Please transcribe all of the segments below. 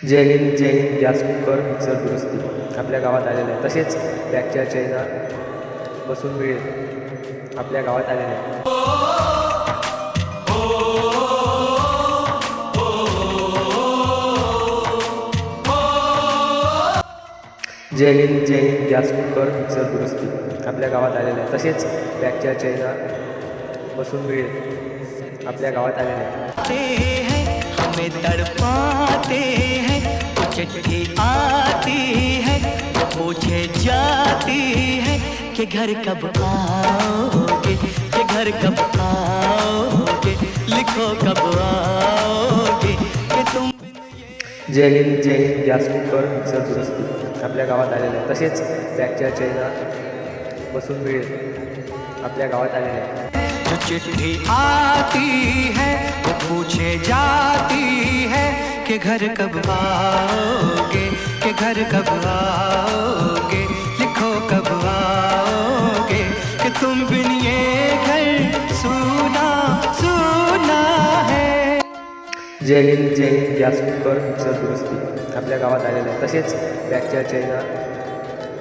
जय Hind gas cooker mixer दुरुस्ती आपल्या गावात आलेलं आहे. तसेच बॅगच्या चैना बसून मिळेल आपल्या गावात आलेले आहे. जय हिंद गॅस कुकर मिक्सर दुरुस्ती आपल्या गावात आलेलं आहे. तसेच बॅगच्या चैना बसून मिळेल आपल्या गावात आलेले आहे. हमें तड़पाते हैं वो चिट्ठी आती है वो पूछे जाती है कि घर कब आओगे, कि घर कब आओगे, लिखो कब आओगे कि तुम. जय हिंद गॅस कुकर मिक्सर दुरुस्ती आपल्या गावात आलेलं आहे. तसेच बॅगच्या चैना बसून मिळेल आपल्या गावात आलेले आहे. जो चिट्ठी आती है वो पूछे जाती है कि घर कब आओगे, कि घर कब आओगे, लिखो कब आओगे कि तुम बिन ये घर सूना सूना है. जय हिंद गॅस कुकर मिक्सर दुरुस्ती आपल्या गावात आलेलं आहे. तसेच बॅगच्या चैना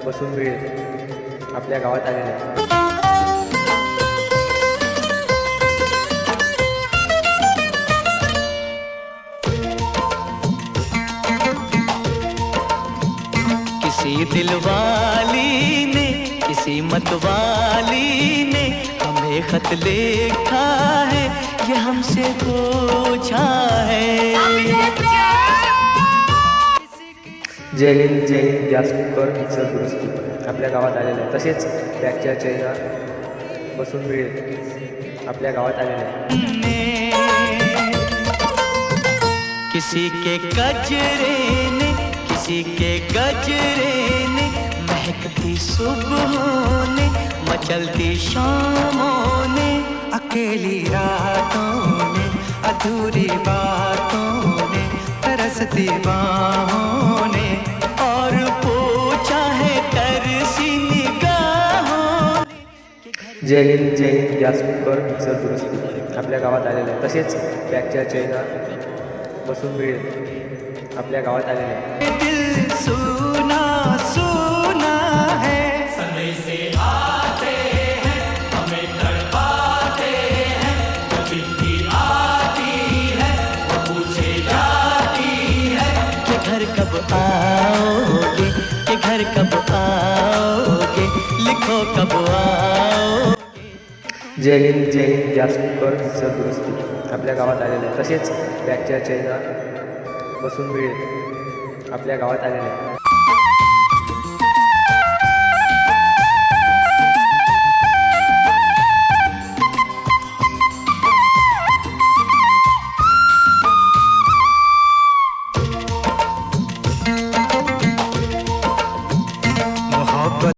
बसून मिळेल आपल्या गावात आलेले आहे. किसी दिलवाली ने, किसी मतवाली ने हमें खत लिखा है, ये हमसे पूछा है. जय हिंद गॅस कुकर मिक्सर दुरुस्ती आपल्या गावात आलेलं आहे. तसेच बॅगच्या चैना बसून मिळेल आपल्या गावात आलेले आहे. किसी के गजरे ने, किसी के गजरे ने महकती सुबहों ने, मचलती शामों ने, अकेली रातों ने, अधूरी बातों ने, तरसती बाहों ने, और पूछा है तरसी निगाहों ने. जय हिंद गॅस कुकर मिक्सर दुरुस्ती आपल्या गावात आलेलं आहे. तसेच बॅगच्या चैना बसून मिळेल आपल्या गावात आलेले आहे. दिल सुना सुना है, समय से आते हैं हमें तड़पाते हैं, जो चिट्ठी आती है वो पूछे जाती है कि घर कब आओगे, कि घर कब आओगे, लिखो कब आओगे. जय हिंद गॅस कुकर मिक्सर दुरुस्ती आपल्या गावात आलेलं आहे. तसेच बॅगच्या चैना बसून मिळेल आपल्या गावात आलेले आहे.